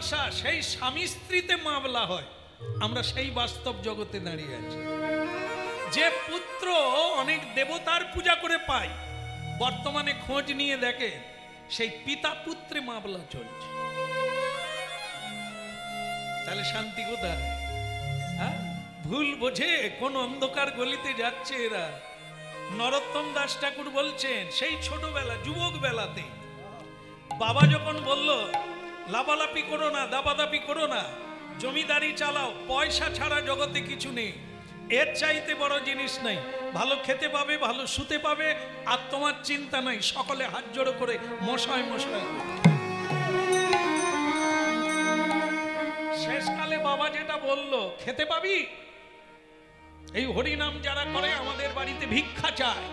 মীমাংসা সেই স্বামী স্ত্রীতে মামলা হয়, আমরা সেই বাস্তব জগতে দাঁড়িয়ে আছি। যে পুত্র অনেক দেবতার পূজা করে পায়, বর্তমানে খোঁজ নিয়ে দেখে সেই পিতা পুত্রে মামলা চলছে। তাহলে শান্তি কোথায়? হ্যাঁ, ভুল বোঝে কোন অন্ধকার গলিতে যাচ্ছে এরা। নরোত্তম দাস ঠাকুর বলছেন সেই ছোটবেলা যুবক বেলাতে বাবা যখন বলল লাফালাফি করো না, দাপাদাপি করো না, জমিদারি চালাও, পয়সা ছাড়া জগতে কিছু নেই, এর চাইতে বড় জিনিস নাই, ভালো খেতে পাবে, ভালো শুতে পাবে, আর তোমার চিন্তা নাই। সকলে হাত জোড়ো করে মশায় মশায়। শেষকালে বাবা যেটা বলল, খেতে পাবি, এই হরিনাম যারা করে আমাদের বাড়িতে ভিক্ষা চায়,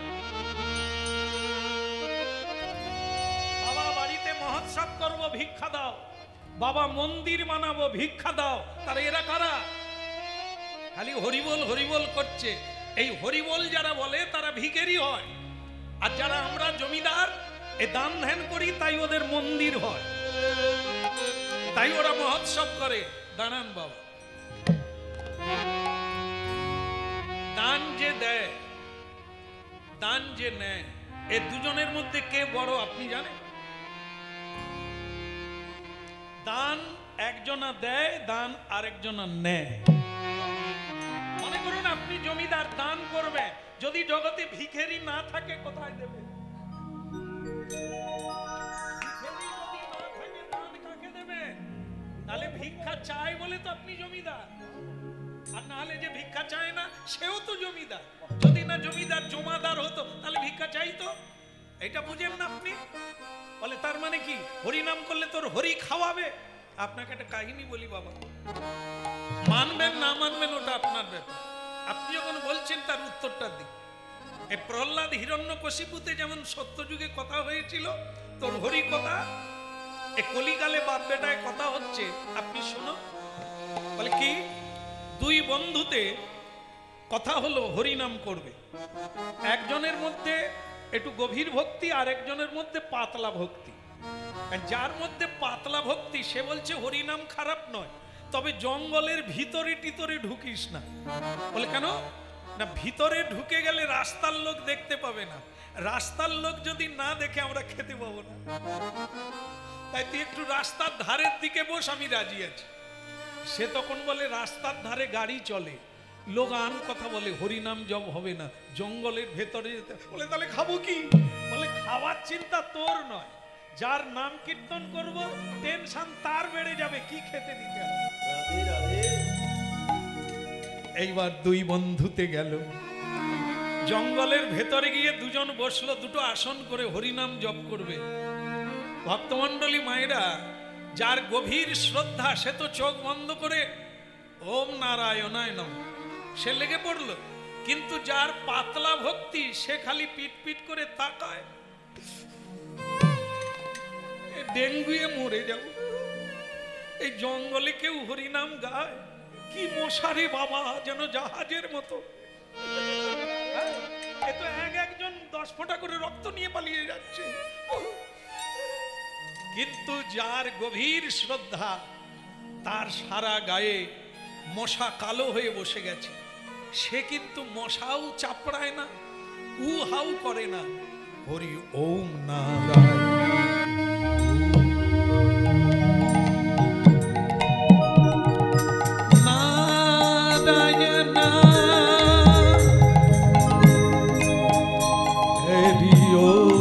বাবা বাড়িতে মহোৎসব করবো, ভিক্ষা দাও, বাবা মন্দির বানাবো, ভিক্ষা দাও। তারা এরা কারা? খালি হরিবোল হরিবোল করছে। এই হরিবোল যারা বলে তারা ভিখারি হয়, আর যারা আমরা জমিদার এ দান ধ্যান করি তাই ওদের মন্দির হয়, তাই ওরা মহোৎসব করে। দাঁড়ান বাবা, দান যে দেয়, দান যে নেয়, এ দুজনের মধ্যে কে বড় আপনি জানেন? দান একজনা দেয়, দান আরেকজনা নেয়। মনে করুন আপনি জমিদার, দান করবে, যদি জগতে ভিখারি না থাকে কোথায় দেবে? তাহলে ভিক্ষা চায় বলে তো আপনি জমিদার, আর না হলে যে ভিক্ষা চায় না সেও তো জমিদার। যদি না জমিদার জমাদার হতো তাহলে ভিক্ষা চাইতো। এটা বুঝেন না আপনি? বলে তার মানে কি হরিনাম করলে তোর হরি খাওয়াবে? আপনাকে একটা কাহিনী বলি বাবা, মানবেন না মানবেন ওটা আপনার ব্যাপার। আপনি যখন বলছেন তার উত্তরটা দিন। এই প্রহ্লাদ হিরণ্যকশিপুতে যেমন সত্যযুগে কথা হয়েছিল, তোর হরি কথা এ কলিকালে বাপ বেটায় কথা হচ্ছে, আপনি শোনো। বলে কি, দুই বন্ধুতে কথা হলো হরিনাম করবে, একজনের মধ্যে একটু গভীর ভক্তি আর একজনের মধ্যে পাতলা ভক্তি। যার মধ্যে পাতলা ভক্তি সে বলছে হরিনাম খারাপ নয়, তবে জঙ্গলের ভিতরে টিতরে ঢুকিস না। বলে কেন? না, ভিতরে ঢুকে গেলে রাস্তার লোক দেখতে পাবে না, রাস্তার লোক যদি না দেখে আমরা খেতে পাবো না, তাই তুই একটু রাস্তার ধারের দিকে বস, আমি রাজি আছি। সে তখন বলে রাস্তার ধারে গাড়ি চলে, লোক আন কথা বলে, হরিনাম জপ হবে না, জঙ্গলের ভেতরে যেতে। বলে তাহলে খাবো কি? বলে খাওয়ার চিন্তা তোর নয়, যার নাম কীর্তন করব টেনশন তার বেড়ে যাবে, কি খেতে দিতে হবে। এইবার দুই বন্ধুতে গেল, জঙ্গলের ভেতরে গিয়ে দুজন বসলো, দুটো আসন করে হরিনাম জপ করবে। ভক্তমণ্ডলী মায়েরা, যার গভীর শ্রদ্ধা সে তো চোখ বন্ধ করে ওম নারায়ণায় নমঃ সে লেগে পড়লো, কিন্তু যার পাতলা ভক্তি সে খালি পিট পিট করে তাকায়, ডেঙ্গুয়ে মরে যাব। এই জঙ্গলে কেউ হরিনাম গায়? কি মশারে বাবা, যেন জাহাজের মতো। এ তো একজন 10 ফোঁটা করে রক্ত নিয়ে পালিয়ে যাচ্ছে। কিন্তু যার গভীর শ্রদ্ধা, তার সারা গায়ে মশা কালো হয়ে বসে গেছে, সে কিন্তু মশাও চাপড়ায় না, উ হাউ করে না, হরি ওম নারায়ণ নারায়ণ হরি ওম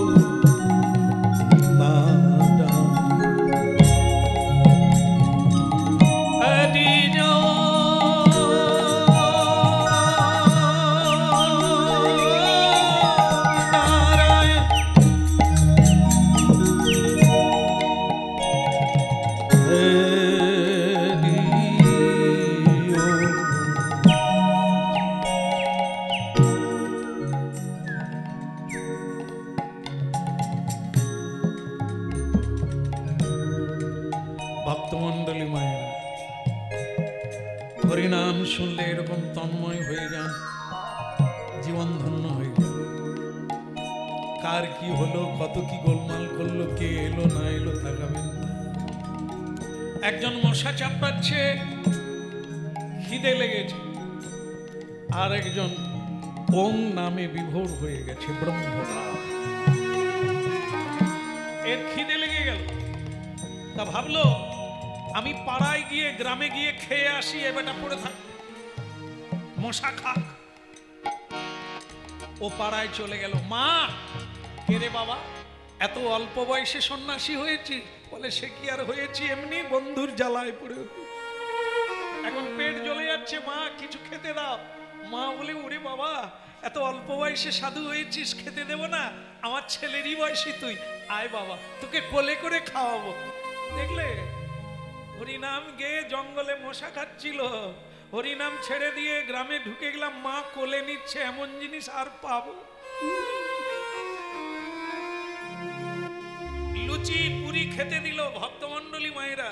ভক্তমণ্ডলী মায়েরা, হরিনাম শুনলে এরকম তন্ময় হয়ে যান, জীবন ধন্য হয়ে যান। কার কি হলো, কত কি গোলমাল করলো, কে এলো না এলো তাকাবেন না। একজন মশা চাপড়াচ্ছে, খিদে লেগেছে, আর একজন ওং নামে বিভোর হয়ে গেছে ব্রহ্মরাম। এর খিদে লেগে গেল, তা ভাবলো আমি পাড়ায় গিয়ে গ্রামে গিয়ে খেয়ে আসি, এ বেটা পড়ে থাক, মশা খাক। ও পাড়ায় চলে গেল। মা, কে রে বাবা, এত অল্প বয়সে সন্ন্যাসী হয়েছি? বলে সে কি আর হয়েছি, এমনি বন্ধুর জ্বালায় পড়ে, এখন পেট জ্বলে যাচ্ছে, মা কিছু খেতে দাও। মা বলে ওরে বাবা, এত অল্প বয়সে সাধু হয়েছিস, খেতে দেব না? আমার ছেলেরই বয়সী তুই, আয় বাবা তোকে কোলে করে খাওয়াবো। দেখলে, হরিনাম গেয়ে জঙ্গলে মশা খাচ্ছিল, হরিনাম ছেড়ে দিয়ে গ্রামে ঢুকে গেলাম, মা কোলে নিচ্ছে, এমন জিনিস আর পাবো? লুচি পুরি খেতে দিল ভক্তমন্ডলী মায়েরা,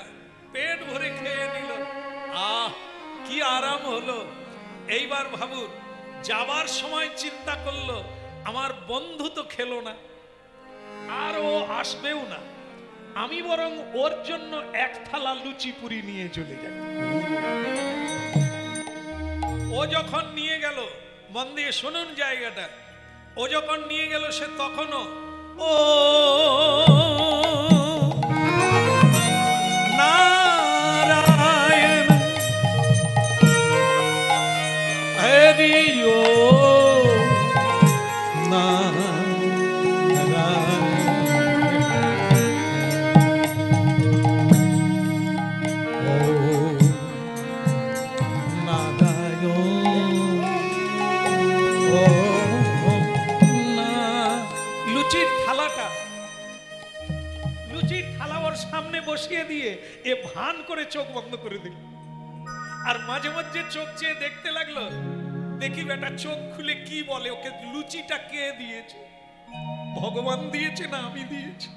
পেট ভরে খেয়ে নিল, আহ কি আরাম হলো। এইবার ভাবুন, যাবার সময় চিন্তা করলো আমার বন্ধু তো খেলো না, আর ও আসবেও না, আমি বরং ওর জন্য এক থালা লুচি পুরি নিয়ে চলে যাই। ও যখন নিয়ে গেল, মন দিয়ে শুনুন জায়গাটা, ও যখন নিয়ে গেল সে তখনও ও নারায়ণ হরি ও সামনে বসিয়ে দিয়ে এ ভান করে চোখ বন্ধ করে দিল, আর মাঝে মাঝে চোখ চেয়ে দেখতে লাগলো, দেখি বেটা চোখ খুলে কি বলে, ওকে লুচিটা কে দিয়েছে, ভগবান দিয়েছে না আমি দিয়েছি,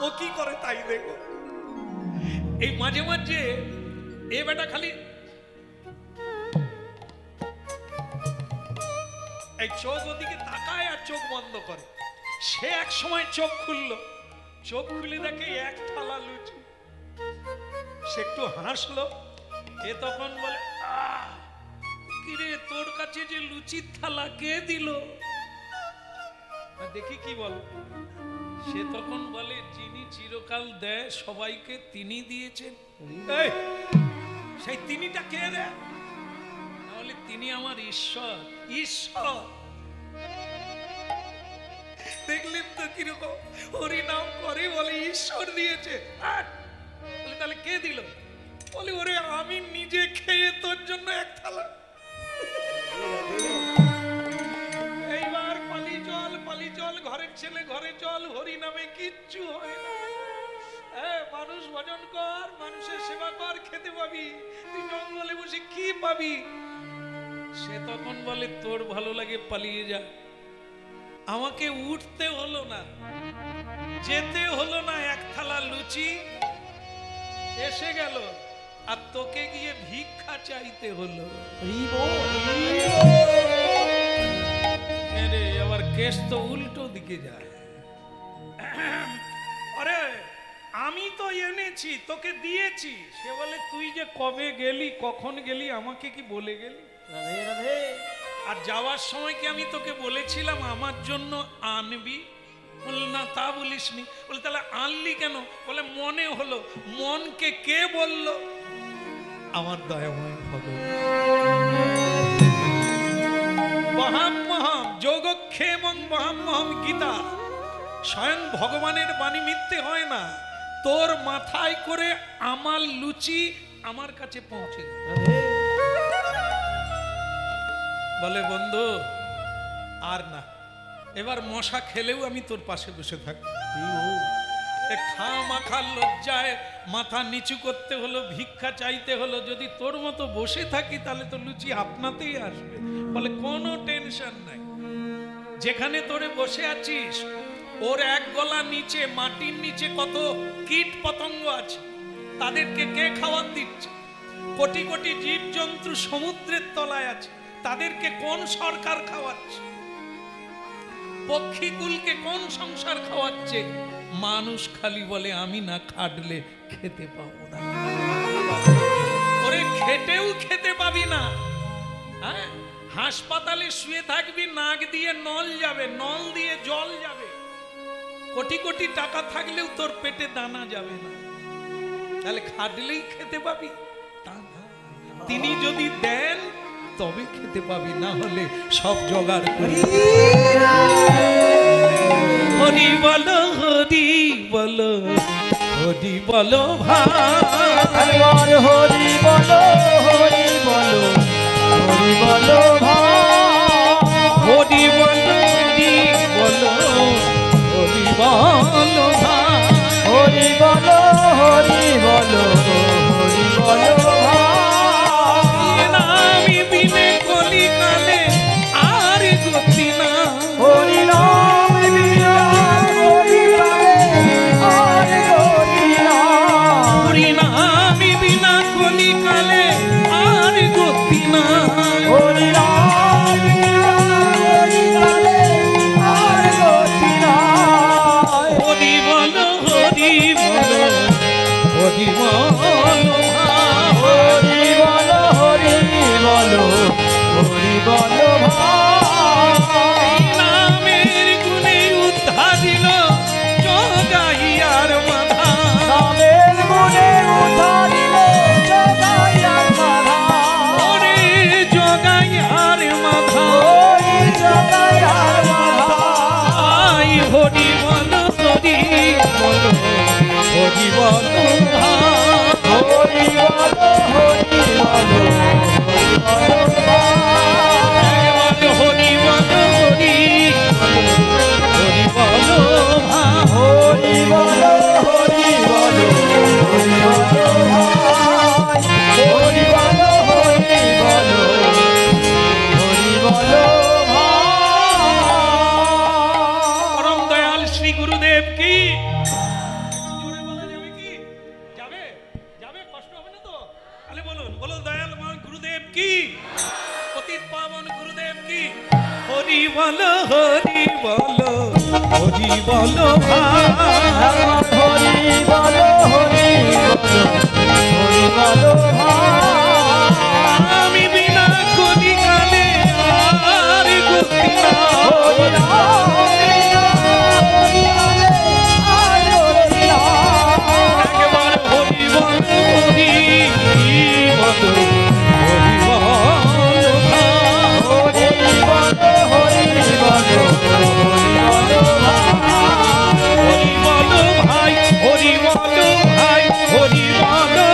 ও কি করে তাই দেখো। এই মাঝে মাঝে এ বেটা খালি এই চোখ ওদিকে তাকায় আর চোখ বন্ধ করে। সে এক সময় চোখ খুললো, চোখ খুলে দেখে এক থালা লুচি। সে একটু হাসলো, এ তখন বলে, কিরে তোর কাছে যে লুচির থালা কে দিল? দেখি কি বল। সে তখন বলে, যিনি চিরকাল দেয় সবাইকে তিনি দিয়েছেন। সেই তিনিটা কে রে? তাহলে তিনি আমার ঈশ্বর। ঈশ্বর দেখলেন তো কিরকম হরি নাম করে, বলে ঈশ্বর দিয়েছে। বলে তাহলে কে দিল? বলে ওরে আমি নিজে খেয়ে তোর জন্য এক থালা। এইবার পালি চল, ঘরের ছেলে ঘরে চল, হরি নামে কিচ্ছু হয় না। মানুষ ভজন কর, মানুষের সেবা কর, খেতে পাবি। তুই জঙ্গলে বসে কি পাবি? সে তখন বলে, তোর ভালো লাগে পালিয়ে যা। আমাকে উঠতে হলো না, যেতে হলো না, এক থালা লুচি এসে গেল, আর তোকে গিয়ে ভিক্ষা চাইতে হলো। আবার কেস তো উল্টো দিকে যায়। আরে আমি তো এনেছি, তোকে দিয়েছি। সে বলে, তুই যে কবে গেলি, কখন গেলি, আমাকে কি বলে গেলি? রাধে রাধে। আর যাওয়ার সময় কি আমি তোকে বলেছিলাম আমার জন্য আনবি? বল না, তা বলিসনি। বলে তাহলে আনলি কেন? বলে মনে হলো। মনকে কে বলল? আমার দয়াময় ভগবান। মহাম্মহম যোগক্ষেমং মহাম্মহম গীতা, স্বয়ং ভগবানের বাণী মিথ্যে হয় না। তোর মাথায় করে আমার লুচি আমার কাছে পৌঁছে। বলে বন্ধু আর না, এবার মশা খেলেও আমি তোর পাশে বসে থাকি। খামাখা লজ্জায় মাথা নিচু করতে হলো, ভিক্ষা চাইতে হলো। যদি তোর মতো বসে থাকি তাহলে তো লুচি আপনাতেই আসবে। বলে কোনো টেনশন নাই, যেখানে তোরে বসে আছিস ওর এক গলা নিচে, মাটির নিচে কত কীট পতঙ্গ আছে, তাদেরকে কে খাবার দিচ্ছে? কোটি কোটি জীবজন্তু সমুদ্রের তলায় আছে, তাদেরকে কোন সরকার খাওয়াচ্ছে? পক্ষীকুলকে কোন সংসার খাওয়াচ্ছে? মানুষ খালি বলে আমি না খাটলে খেতে পাবো না। ওরে খেটেও খেতে পাবি না। হ্যাঁ, হাসপাতালে শুয়ে থাকবি, নাক দিয়ে নল যাবে, নল দিয়ে জল যাবে, কোটি কোটি টাকা থাকলেও তোর পেটে দানা যাবে না। তাহলে খাটলেই খেতে পাবি তা না, তিনি যদি দেন তবে খেতে পাবি, না হলে সব জোগাড় করি। হরি বলো হরি বলো হরি বলো ভাই, হরি বলো হরি বলো হরি বলো ভাই, হরি বলো হরি বলো হরি বলো ভাই, হরি বলো হরি বলো হরি বলো ভাই, নামি বিনে কলিকালে আর গতি না, হরি নাম বিনা কলিকালে আর গতি না, হরি নামি বিনা কলিকালে আর গতি না, হরি নাম বিনা কলিকালে আর গতি না, হরি বলো হরি বলো হরি বলো ভাই, হরি বলো হরি বলো হরি বলো ভাই, নামের গুণে উদ্ধারিল জগাইয়ার মাধা, নামের গুণে উদ্ধারিলে জগাইয়ার মাধা, ওরে জগাইয়ার মাধা, ওই জগাইয়ার মাধা, আই হরি বলো হরি বলো হরি বলো ভাই, হরি বলো হরি বলো হরি বলো ভাই, এবার হরি বলো হরি হরি বলো ভাই, হরি বলো হরি বলো হরি বলো ভাই, হরি বলো হরি বলো হরি বলো ভাই। পরম দয়াল শ্রী গুরুদেব কি জোরে বলা যাবে কি? যাবে যাবে, কষ্ট হবে না তো? তাহলে বলুন, বলো দয়াল গুরুদেব কি, পতিত পাবন গুরুদেব কি। হরি বলো হরি বলো হরি বলো ভাই, হরি বলো হরি বলো হরি বলো ভাই, আমি বিনা কলিকালে আর গতি না, হরি নাম বিনা কলিকালে আর গতি না, একবার হরি বলো হরি বলো হরি বলো ভাই, হরি বলো হরি বলো হরি বলো ভাই, হরি বলো ভাই, হরি বলো ভাই, হরি বলো।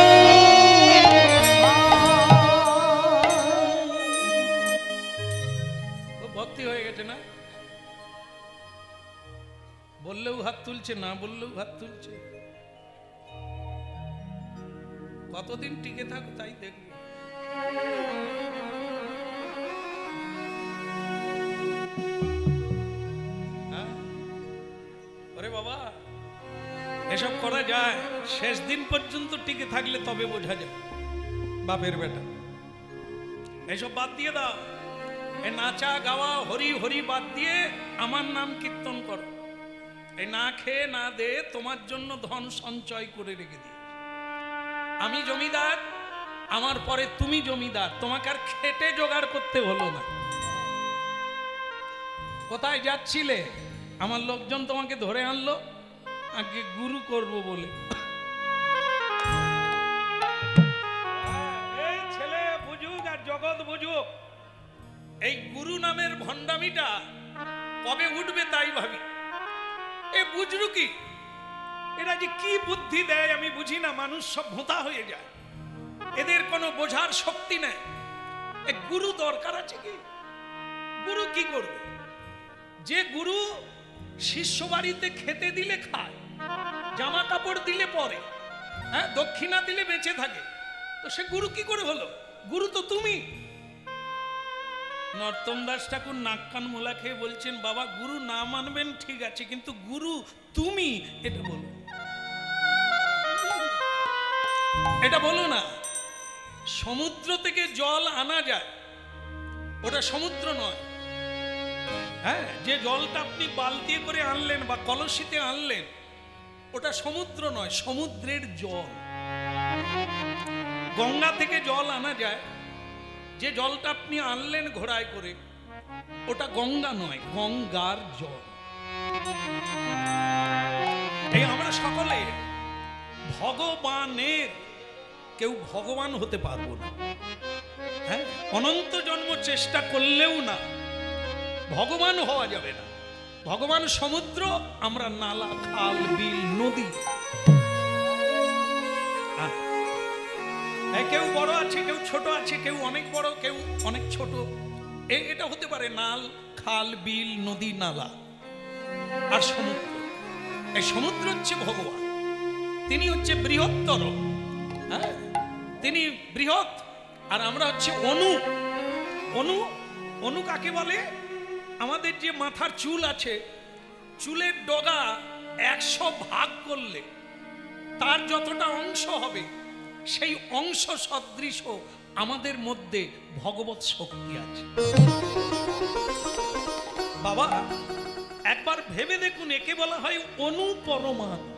খুব ভক্তি হয়ে গেছে না? বললেও হাত তুলছে, না বললেও হাত তুলছে। কতদিন টিকে থাকো তাই দেখবে। হ্যাঁ? ওরে বাবা, এসব করা যায়, শেষ দিন পর্যন্ত টিকে থাকলে তবে বোঝা যায় বাপের বেটা। এসব বাদ দিয়ে দাও, এই নাচা গাওয়া হরি হরি বাদ দিয়ে আমার নাম কীর্তন করো। এই না খেয়ে না দে তোমার জন্য ধন সঞ্চয় করে রেখে দিই। আমি জমিদার, আমার পরে তুমি জমিদার, তোমাকে আর খেটে জোগাড় করতে হলো না। কোথায় যাচ্ছিলে? আমার লোকজন তোমাকে ধরে আনলো আগে গুরু করব বলে। এই ছেলে বুঝুক আর জগৎ বুঝুক, এই গুরু নামের ভণ্ডামিটা কবে উঠবে তাই ভাবি। এ বুঝলু কি, এরা যে কি বুদ্ধি দেয় আমি বুঝি না। মানুষ সব ভোঁতা হয়ে যায়, এদের কোনো বোঝার শক্তি নেই। এ গুরু দরকার আছে কি? গুরু কি করবে? যে গুরু শিষ্য বাড়িতে খেতে দিলে খায়, জামা কাপড় দিলে পরে, হ্যাঁ, দক্ষিণা দিলে বেঁচে থাকে, তো সে গুরু কি করে হলো? গুরু তো তুমি। নর্তম দাস ঠাকুর নাক কান মোলা খেয়ে বলছেন, বাবা গুরু না মানবেন ঠিক আছে, কিন্তু গুরু তুমি এটা বলো, এটা বলো না। সমুদ্র থেকে জল আনা যায়, ওটা সমুদ্র নয়। হ্যাঁ, যে জলটা আপনি বালতি করে আনলেন বা কলসিতে আনলেন, ওটা সমুদ্র নয়, সমুদ্রের জল। গঙ্গা থেকে জল আনা যায়, যে জলটা আপনি আনলেন ঘোড়ায় করে, ওটা গঙ্গা নয়, গঙ্গার জল। এই আমরা সকলে ভগবানের, কেউ ভগবান হতে পারবো না, হ্যাঁ, অনন্ত জন্ম চেষ্টা করলেও না, ভগবান হওয়া যাবে না। ভগবান সমুদ্র, আমরা নালা, খাল, বিল, নদী। কেউ বড় আছে, কেউ ছোট আছে, কেউ অনেক বড়, কেউ অনেক ছোট, এটা হতে পারে নাল, খাল, বিল, নদী, নালা আর সমুদ্র। এই সমুদ্র হচ্ছে ভগবান, তিনি হচ্ছে বৃহত্তর, হ্যাঁ, তিনি বৃহৎ, আর আমরা হচ্ছে অনু। অনু, অনু কাকে বলে? আমাদের যে মাথার চুল আছে, চুলের ডগা 100 ভাগ করলে তার যতটা অংশ হবে, সেই অংশ সদৃশ আমাদের মধ্যে ভগবত শক্তি আছে। বাবা একবার ভেবে দেখুন, একে বলা হয় অনুপরমাণু।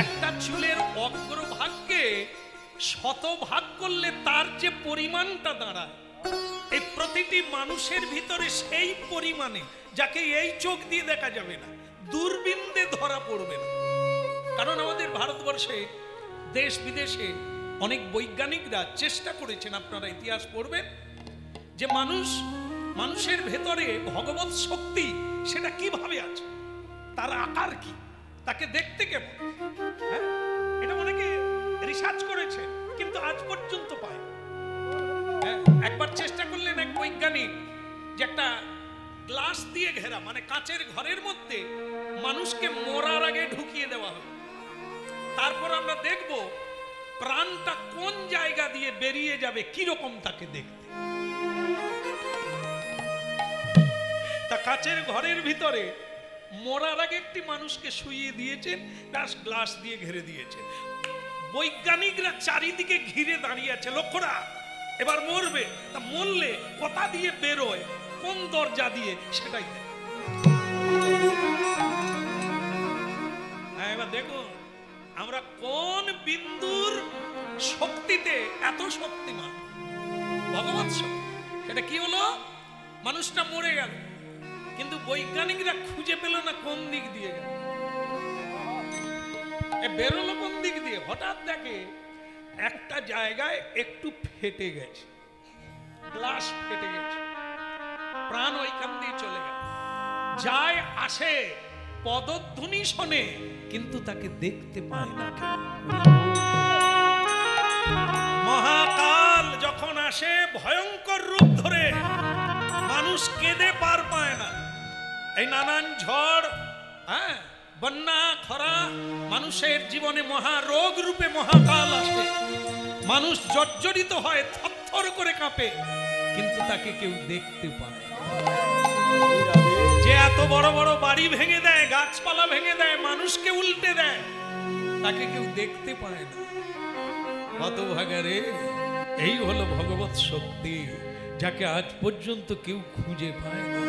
একটা চুলের অগ্রভাগকে 100 ভাগ করলে তার যে পরিমাণটা দাঁড়ায়, এই প্রতিটি মানুষের ভিতরে সেই পরিমাণে, যাকে এই চোখ দিয়ে দেখা যাবে না, দূরবীনে ধরা পড়বে না। কারণ আমাদের ভারতবর্ষে, দেশ বিদেশে অনেক বৈজ্ঞানিকরা চেষ্টা করেছেন, আপনারা ইতিহাস পড়বেন, যে মানুষের ভেতরে ভগবত শক্তি সেটা কিভাবে আছে, তার আকার কি, তাকে দেখতে কেমন, হ্যাঁ, এটা অনেকে রিসার্চ করেছে, কিন্তু আজ পর্যন্ত পায়। একবার চেষ্টা করলেন এক বৈজ্ঞানিক, যে একটা গ্লাস দিয়ে ঘেরা, মানে কাচের ঘরের মধ্যে মানুষকে মরার আগে ঢুকিয়ে দেওয়া হবে, তারপর আমরা দেখব প্রাণটা কোন জায়গা দিয়ে বেরিয়ে যাবে, কি রকম তাকে দেখতে। তা কাচের ঘরের ভিতরে মরার আগে একটি মানুষকে শুইয়ে দিয়েছেন, গ্লাস দিয়ে ঘিরে দিয়েছেন। বৈজ্ঞানিকরা চারিদিকে ঘিরে দাঁড়িয়ে আছে, লক্ষ্যরা এবার মরবে, তা মরলে কোথা দিয়ে বেরোয়, কোন দরজা দিয়ে, সেটাই দেখ। এবার দেখুন আমরা কোন বিন্দুর শক্তিতে এত শক্তিমান, ভগবত শক্তি। সেটা কি হলো? মানুষটা মরে গেল, কিন্তু বৈজ্ঞানিকরা খুঁজে পেল না কোন দিক দিয়ে গেল, বেরোলো কোন দিক দিয়ে। হঠাৎ দেখে একটা জায়গায় একটু ফেটে গেছে, গ্লাস ফেটে গেছে, প্রাণ ওইখান দিয়ে চলে গেল। যায় আসে, পদধ্বনি শোনে, কিন্তু তাকে দেখতে পায় না। মহাকাল যখন আসে ভয়ঙ্কর রূপ ধরে, মানুষ কেঁদে পার পায় না। এই নানান ঝড়, হ্যাঁ, বন্যা, খরা, মানুষের জীবনে মহারোগ রূপে মহাকাল আসে, মানুষ জর্জরিত হয়, থরথর করে কাঁপে, কিন্তু তাকে কেউ দেখতে পায় না। যে এত বড় বড় বাড়ি ভেঙে দেয়, গাছপালা ভেঙে দেয়, মানুষকে উল্টে দেয়, তাকে কেউ দেখতে পায় না। হতভাগারে, এই হলো ভগবত শক্তি, যাকে আজ পর্যন্ত কেউ খুঁজে পায় না।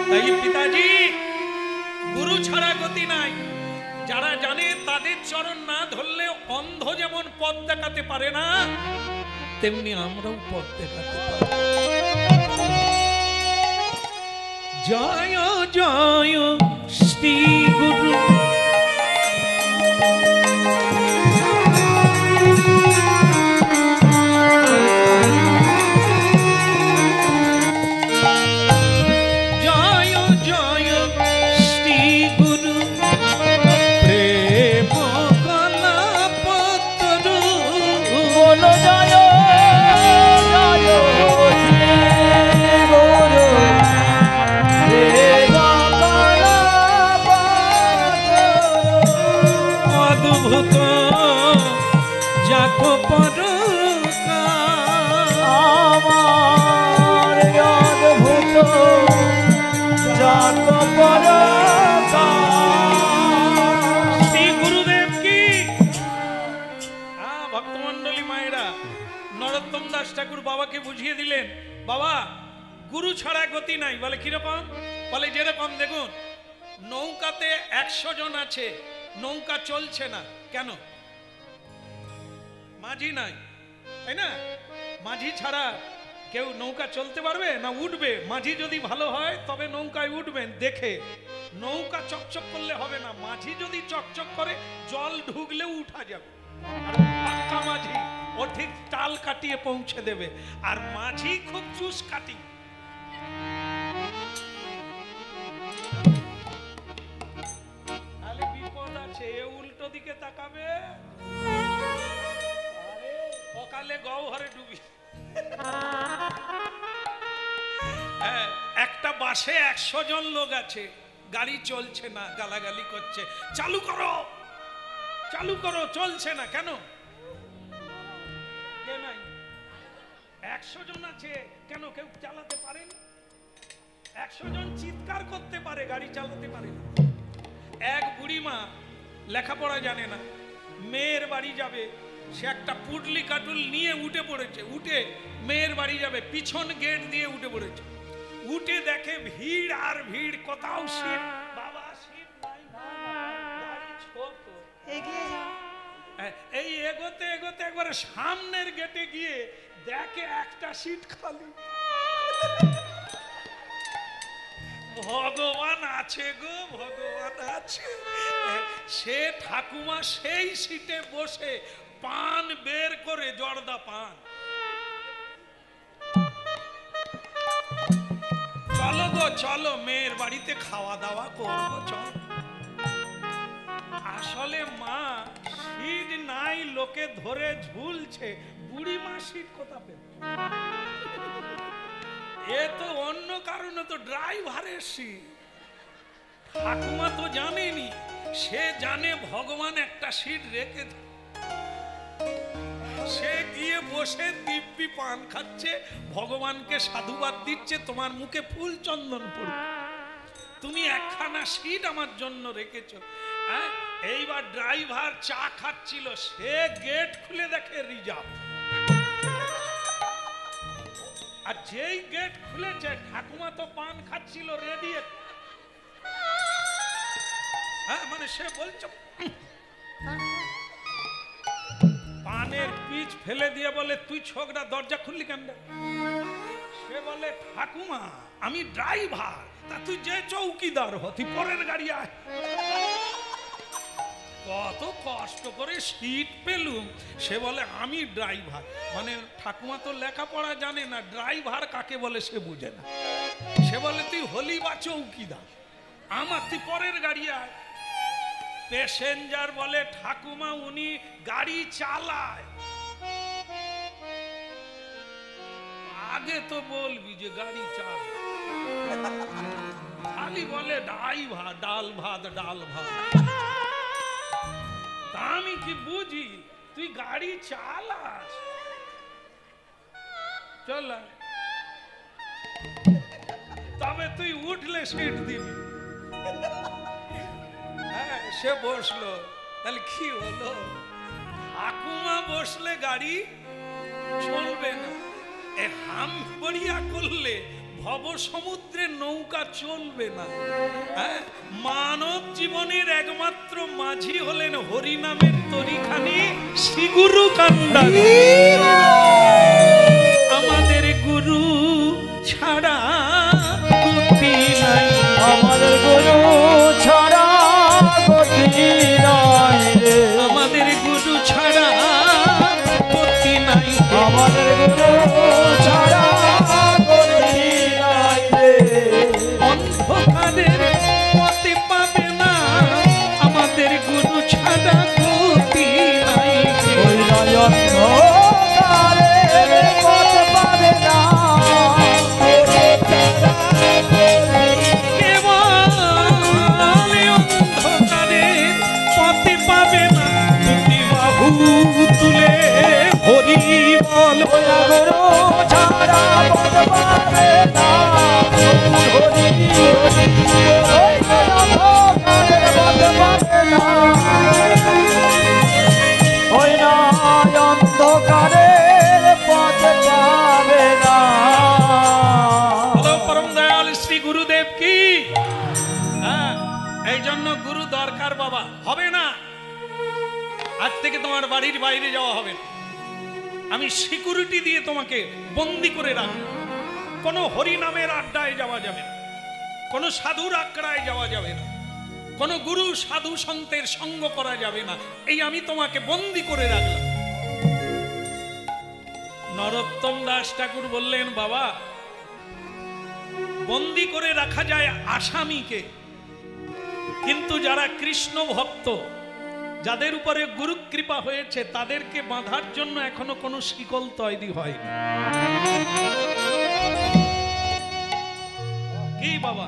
তাই পিতাজি, গুরু ছাড়া গতি নাই। যারা জানে তাদের চরণ না ধরলে অন্ধ যেমন পথ দেখাতে পারে না, তেমনি আমরাও পথ দেখাতে পারি। জয় জয় শ্রী গুরু, ঠাকুর বাবাকে বুঝিয়ে দিলেন, বাবা গুরু ছাড়া গতি নাই। বলে কিরকম? বলে যেরকম দেখুন নৌকাতে 100 জন আছে, নৌকা চলছে না কেন? মাঝি নাই, তাই না? মাঝি ছাড়া কেউ নৌকা চলতে পারবে না? উঠবে। মাঝি যদি ভালো হয় তবে নৌকায় উঠবেন দেখে। নৌকা চকচক করলে হবে না, মাঝি যদি চকচক করে জল ঢুকলেও উঠা যাবে। আর পাক্কা মাঝি, ও ঠিক তাল কাটিয়ে পৌঁছে দেবে। আর মাঝি খুব চুস কাটি। তাহলে বিপদ আছে, এ উল্টো দিকে তাকাবে, আরে সকালে গহ্বরে ডুবি। একটা বাসে 100 জন লোক আছে, গাড়ি চলছে না, গালাগালি করছে, চালু করো চালু করো, চলছে না কেন? কে নাই? 100 জন আছে, কেন কেউ চালাতে পারেন? 100 জন চিৎকার করতে পারে, গাড়ি চালাতে পারে না। এক বুড়িমা লেখাপড়া জানে না, মেয়ের বাড়ি যাবে, সে একটা পুডলি কাটুল নিয়ে উঠে পড়েছে। উঠে মেয়ের বাড়ি যাবে, পিছন গেট দিয়ে উঠে পড়েছে। উঠে দেখে ভিড় আর ভিড়, কোথাও সিট, বাবা সিট নাই, গাড়ি ছোট। এই এগোতে এগোতে একবারে সামনের গেটে গিয়ে দেখে একটা সিট খালি। ভগবান আছে গো, ভগবান আছে। সে ঠাকুমা সেই সিটে বসে পান বের করে, জর্দা পান। চলো গো চলো, মেয়ের বাড়িতে খাওয়া দাওয়া করবো, চল। আসলে মা সিট নাই, লোকে ধরে ঝুলছে, বুড়ি মা সিট কোথা পেল? এ তো অন্য কারণে, তো ড্রাইভারের সিট। ঠাকুমা তো জানেনি, সে জানে ভগবান একটা সিট রেখে। সে গিয়ে বসে দিব্যি পান খাচ্ছে, ভগবানকে সাধুবাদ দিচ্ছে, তোমার মুখে ফুল চন্দন পড়বে, তুমি একখানা সিট আমার জন্য রেখেছো। এইবার ড্রাইভার চা খাচ্ছিল, সে গেট খুলে দেখে রিজার্ভ। আর যেই গেট খুলেছে, ঠাকুমা তো পান খাচ্ছিল রেডি। মানে সে বলছে, পানের পিচ ফেলে দিয়ে বলে, তুই ছোকরা দরজা খুললি কেন? সে বলে, ঠাকুমা আমি ড্রাইভার, তা তুই যে চৌকিদার হ, তুই পরের গাড়ি আয়। কত কষ্ট করে সিট পেলুম। সে বলে আমি ড্রাইভার। মানে ঠাকুমা তো লেখাপড়া জানে না, ড্রাইভার কাকে বলে সে বুঝে না। সে বলে, তুই হলি বা চৌকিদার, আমার তুই পরের গাড়ি আয়। প্যাসেঞ্জার বলে, ঠাকুমা উনি গাড়ি চালায়। আগে তো বলবি যে গাড়ি চালায়, খালি বলে ড্রাইভার, ডাল ভাত ডাল ভাত। তা আমি কি বুঝি, তুই গাড়ি চালাস, চল তবে তুই উঠলে সিট দিবি। হ্যাঁ, সে বসলো, তাহলে কি হলো? ঠাকুমা বসলে গাড়ি চলবে না, এ হাম বড়িয়া করলে ভব সমুদ্রের নৌকা চলবে না। হ্যাঁ, মানব জীবনের একমাত্র মাঝি হলেন হরিনামের তরিখানি শ্রীগুরু কান্ডারি। আমাদের গুরু ছাড়া গতি নাই, আমাদের গুরু ছাড়া গতি নাই রে, আমাদের গুরু ছাড়া গতি নাই, আমাদের গুরু ছাড়া গতি নাই রে। অন্ধকারের পথে পাবে না, আমাদের গুরু ছাড়া গতি নাই। ওই অন্ধকারের থেকে তোমার বাড়ির বাইরে যাওয়া হবে না। আমি সিকিউরিটি দিয়ে তোমাকে বন্দি করে রাখবো। কোনো হরিনামের আড্ডায় যাওয়া যাবে না, কোনো সাধুর আখড়ায় যাওয়া যাবে না, কোনো গুরু সাধু সন্তের সঙ্গ করা যাবে না। এই আমি তোমাকে বন্দি করে রাখলাম। নরোত্তম দাস ঠাকুর বললেন, বাবা, বন্দি করে রাখা যায় আসামিকে, কিন্তু যারা কৃষ্ণ ভক্ত, যাদের উপরে গুরু কৃপা হয়েছে, তাদেরকে বাঁধার জন্য এখনো কোনো শিকল তৈরি হয়নি। কি বাবা,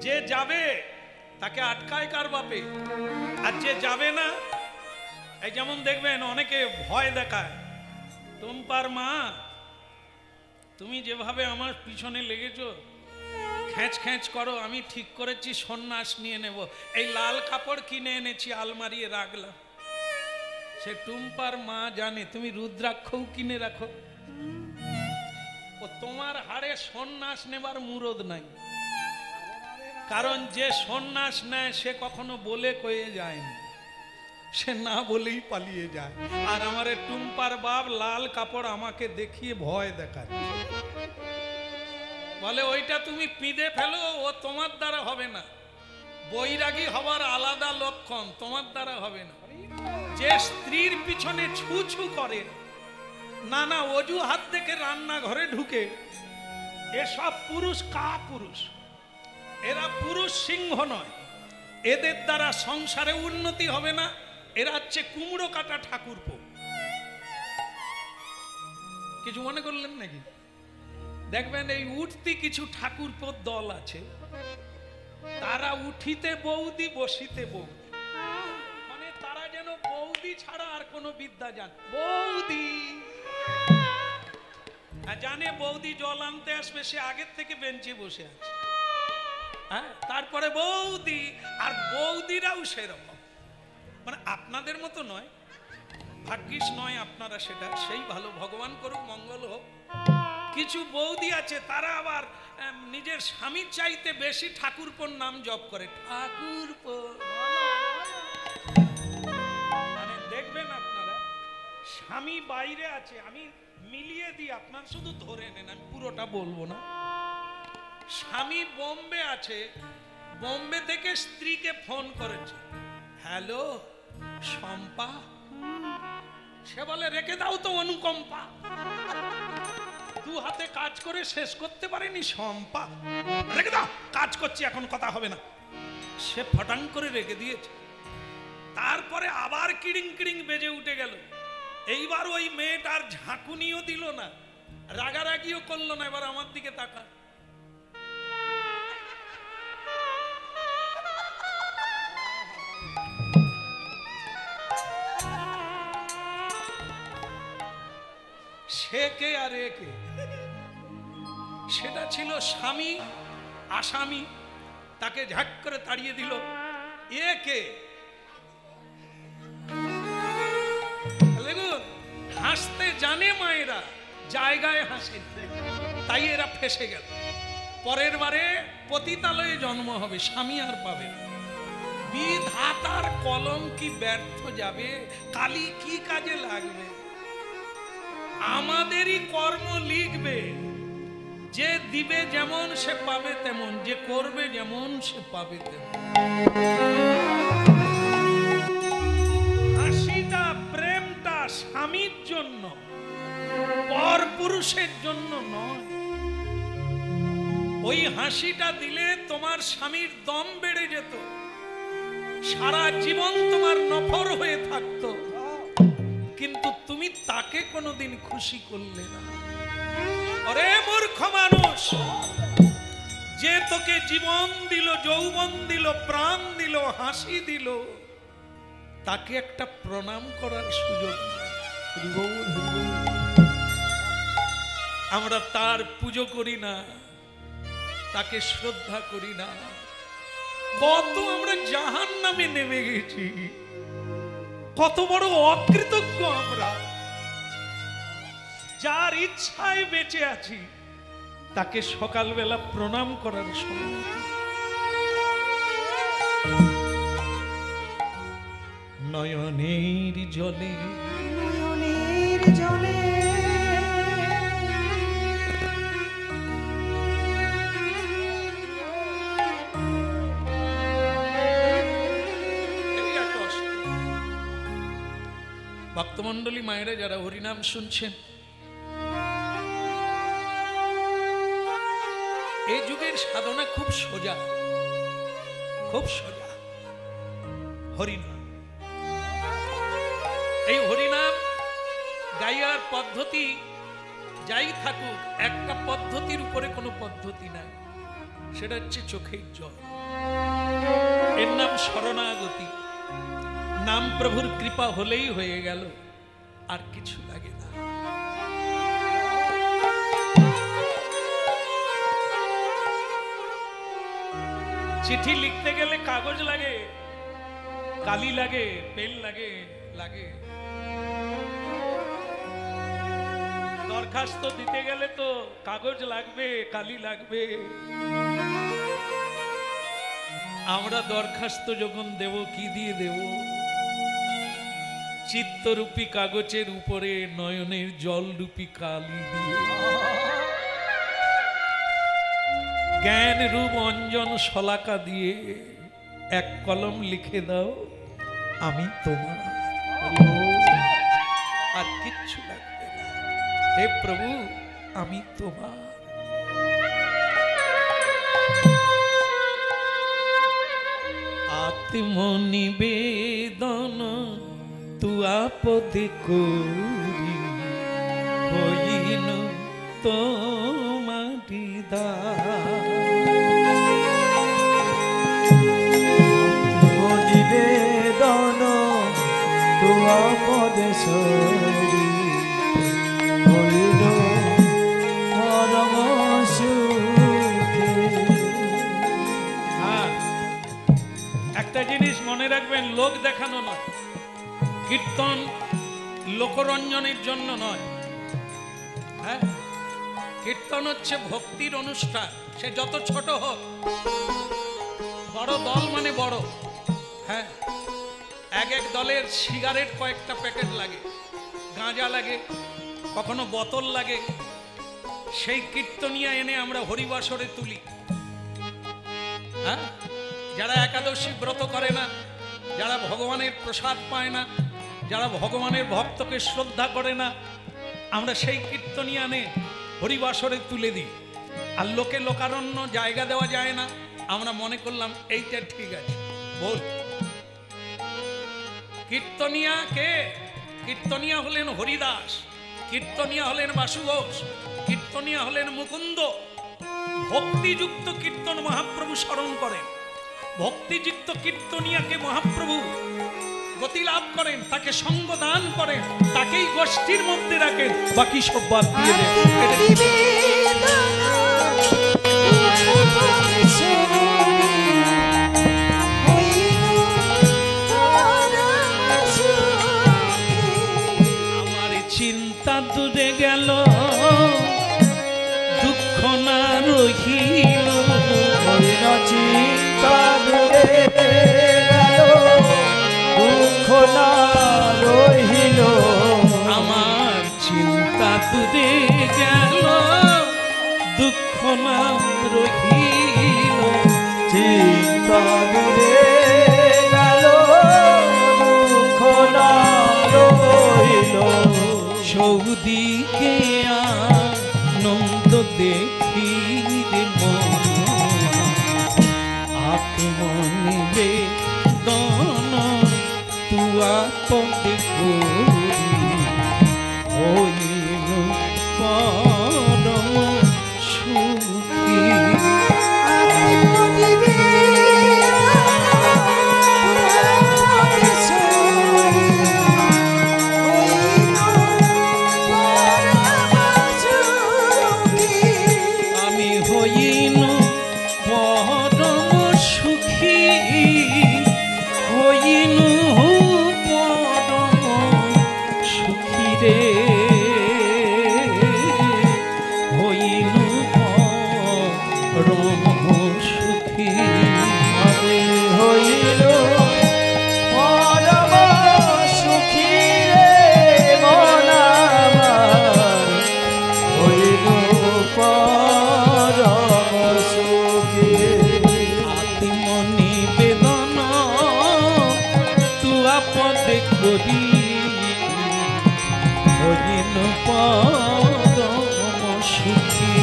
যে যাবে তাকে আটকায় কার বাপে? আর যে যাবে না, এই যেমন দেখবেন অনেকে ভয় দেখায়, টুম্পার মা, তুমি যেভাবে আমার পিছনে লেগেছো, খ্যাঁচ খ্যাঁচ করো, আমি ঠিক করেছি সন্ন্যাস নিয়ে নেব, এই লাল কাপড় কিনে এনেছি, আলমারিয়ে রাখলাম। সে টুম্পার মা জানে তুমি রুদ্রাক্ষও কিনে রাখো, ও তোমার হাড়ে সন্ন্যাস নেবার মুরদ নাই। কারণ যে সন্ন্যাস নেয় সে কখনো বলে কয়ে যায় না, সে না বলেই পালিয়ে যায়। আর আমার টুম্পার বাপ লাল কাপড় আমাকে দেখিয়ে ভয় দেখায়, বলে ওইটা তুমি পিঁধে ফেলো, ও তোমার দ্বারা হবে না। বৈরাগী হওয়ার আলাদা লক্ষণ, তোমার দ্বারা হবে না। যে স্ত্রীর পিছনে ছু ছু করে, নানা অজুহাত দেখে রান্নাঘরে ঢুকে, এসব পুরুষ কা পুরুষ, এরা পুরুষ সিংহ নয়, এদের দ্বারা সংসারে উন্নতি হবে না। এরা হচ্ছে কুমড়ো কাটা ঠাকুরপো। কিছু মনে করলেন নাকি? দেখবেন এই উঠতি কিছু ঠাকুরপোর দল আছে, তারা উঠিতে বৌদি বসিতে বৌদি, মানে তারা যেন বৌদি ছাড়া আর কোনো বিদ্যা জান। বৌদি জানে বৌদি জল আনতে আসবে, সে আগের থেকে বেঞ্চে বসে আছে। হ্যাঁ, তারপরে বৌদি, আর বৌদিরাও সেরকম, মানে আপনাদের মতো নয়, ভাগ্যিস নয় আপনারা সেটা, সেই ভালো, ভগবান করুক মঙ্গল হোক। কিছু বৌদি আছে তারা আবার নিজের স্বামীর চাইতে বেশি ঠাকুরপোর নাম জপ করে। ঠাকুরপো মানে দেখবেন আপনারা, স্বামী বাইরে আছে, আমি মিলিয়ে দিই, আপনার শুধু ধরে নেন, আমি পুরোটা বলবো না। স্বামী বোম্বে আছে, বোম্বে থেকে স্ত্রীকে ফোন করেছে, হ্যালো শম্পা, সে বলে রেখে দাও তো অনুকম্পা, দু হাতে কাজ করে শেষ করতে পারেনি শম্পা, রেখে দাও, কাজ করছি এখন, কথা হবে না। সে ফটাং করে রেখে দিয়েছে। তারপরে আবার কিড়িং কিড়িং বেজে উঠে গেল। এইবার ওই মেয়েটার ঝাঁকুনিও দিল না, রাগারাগিও করলো না। এবার আমার দিকে তাকা, সে কে আর এ কে? সেটা ছিল স্বামী আসামি, তাকে ঝাঁক করে তাড়িয়ে দিল। এ কে? দেখুন, হাসতে জানে মায়েরা, জায়গায় হাসে, তাই এরা ফেসে গেল। পরের বারে পতিতালয়ে জন্ম হবে, স্বামী আর পাবে না। বিধাতার কলম কি ব্যর্থ যাবে? কালি কি কাজে লাগবে? আমাদেরই কর্ম লিখবে, যে দিবে যেমন সে পাবে তেমন, যে করবে যেমন সে পাবে তেমন। হাসিটা, প্রেমটা স্বামীর জন্য, পর পুরুষের জন্য নয়। ওই হাসিটা দিলে তোমার স্বামীর দম বেড়ে যেত, সারা জীবন তোমার নফর হয়ে থাকতো, কিন্তু তুমি তাকে কোনোদিন খুশি করলে না। আরে মূর্খ মানুষ, যে তোকে জীবন দিল, যৌবন দিল, প্রাণ দিল, হাসি দিল, তাকে একটা প্রণাম করার সুযোগ নাই। আমরা তার পুজো করি না, তাকে শ্রদ্ধা করি না। কত আমরা জাহান্নামে নেমে গেছি, কত বড় অকৃতজ্ঞ আমরা। যার ইচ্ছায় বেঁচে আছি, তাকে সকালবেলা প্রণাম করার সময়। নয়নের জলে নয়নের জলে এই একটা অস্ত্র। ভক্তমণ্ডলী মায়েরা যারা হরিনাম শুনছেন, এই যুগের সাধনা খুব সোজা, খুব সোজা। হরিনাম, এই হরিনাম গাইয়ার পদ্ধতি যাই থাকুক, একটা পদ্ধতির উপরে কোনো পদ্ধতি নাই, সেটা হচ্ছে চোখের জল। এর নাম শরণাগতি। নাম প্রভুর কৃপা হলেই হয়ে গেল, আর কিছু লাগে না। চিঠি লিখতে গেলে কাগজ লাগে, কালি লাগে, পেন লাগে, দরখাস্ত দিতে গেলে তো কাগজ লাগবে, কালি লাগবে। আমরা দরখাস্ত যখন দেব, কি দিয়ে দেব? চিত্তরূপী কাগজের উপরে নয়নের জলরূপী কালি দিয়ে, জ্ঞান রূপ অঞ্জন শলাকা দিয়ে এক কলম লিখে দাও, আমি তোমার। আর কিচ্ছু লাগবে না। হে প্রভু, আমি তোমার। আত্মনিবেদন তু আপদে করি, হইল তোমারি নিবেদন তুয়া পদেশরি হইল পরম সুখে। হ্যাঁ, একটা জিনিস মনে রাখবেন, লোক দেখানো নয়, কীর্তন লোকরঞ্জনের জন্য নয়। হ্যাঁ, কীর্তন হচ্ছে ভক্তির অনুষ্ঠান, সে যত ছোট হোক। বড় দল মানে বড়। হ্যাঁ, এক এক দলের সিগারেট কয়েকটা প্যাকেট লাগে, গাঁজা লাগে, কখনো বোতল লাগে। সেই কীর্তনিয়া এনে আমরা হরিবাসরে তুলি। হ্যাঁ, যারা একাদশী ব্রত করে না, যারা ভগবানের প্রসাদ পায় না, যারা ভগবানের ভক্তকে শ্রদ্ধা করে না, আমরা সেই কীর্তনিয়া এনে হরিবাসরে তুলে দিই। আর লোকে লোকারণ্য জায়গা দেওয়া যায় না, আমরা মনে করলাম এইটা ঠিক আছে। বল, কীর্তনিয়া কে? কীর্তনিয়া হলেন হরিদাস, কীর্তনিয়া হলেন বাসু ঘোষ, কীর্তনিয়া হলেন মুকুন্দ। ভক্তিযুক্ত কীর্তন মহাপ্রভু স্মরণ করেন। ভক্তিযুক্ত কীর্তনিয়াকে মহাপ্রভু গতি লাভ করেন, তাকে সঙ্গ দান করেন, তাকেই গোষ্ঠীর মধ্যে রাখেন, বাকি সব বাদ দিয়ে দেন। আমার চিন্তা দূরে গেল, দুঃখ না রহিল, হইল চিন্তা দূরে গেল, দুঃখ না রহিল। আমার চিন্তা দূরে গেল, দুঃখ না রহিল। চিন্তা দূরে গেল, দুঃখ না রহিল। চৌদিকে আনন্দ দেখি রে মন, আত্মনিবে দন তুয়া পদে করি, হইল পরম সুখী। আমি হইনু পরম সুখী, হইনু পরম সুখী রে, হইনু পরম সুখী। আমি হইল পরম হইন পরম সুখী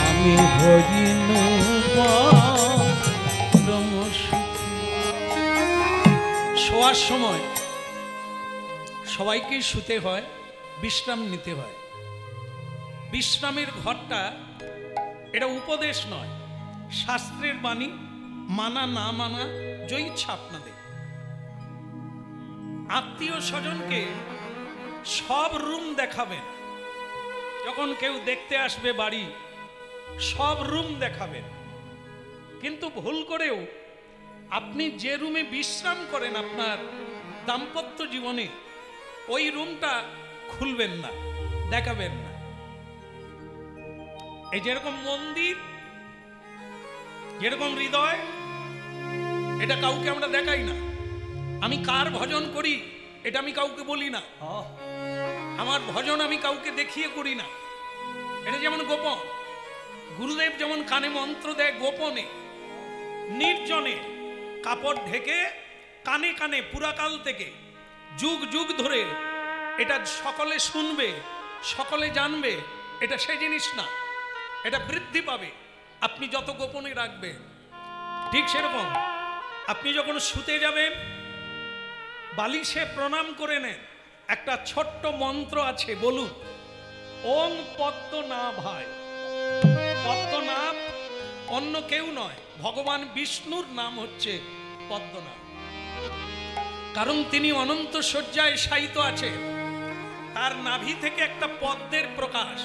আমি হইন পরম সুখী। শোয়ার সময় সবাইকেই শুতে হয়, বিশ্রাম নিতে হয়। বিশ্রামের ঘরটা এটা উপদেশ নয়, শাস্ত্রের বাণী, মানা না মানা যা ইচ্ছা আপনাদের। আত্মীয় স্বজনকে সব রুম দেখাবেন, যখন কেউ দেখতে আসবে বাড়ি সব রুম দেখাবেন, কিন্তু ভুল করেও আপনি যে রুমে বিশ্রাম করেন আপনার দাম্পত্য জীবনে ওই রুমটা খুলবেন না, দেখাবেন না। এই যেরকম মন্দির, যেরকম হৃদয়, এটা কাউকে আমরা দেখাই না। আমি কার ভজন করি এটা আমি কাউকে বলি না, আমার ভজন আমি কাউকে দেখিয়ে করি না, এটা যেমন গোপন। গুরুদেব যেমন কানে মন্ত্র দেয় গোপনে, নির্জনে, কাপড় ঢেকে কানে কানে পুরাকাল থেকে যুগ যুগ ধরে এটা সকলে শুনবে, সকলে জানবে, এটা সেই জিনিস না। এটা বৃদ্ধি পাবে আপনি যত গোপনে রাখবেন। ঠিক সেরকম আপনি যখন শুতে যাবেন বালিশে প্রণাম করে নেন, একটা ছোট্ট মন্ত্র আছে, বলুন ওম পদ্মনাভায়। পদ্মনাভ অন্য কেউ নয়, ভগবান বিষ্ণুর নাম হচ্ছে পদ্মনাভ। কারণ তিনি অনন্ত শয্যায় শায়িত আছে, তার নাভি থেকে একটা পদ্মের প্রকাশ।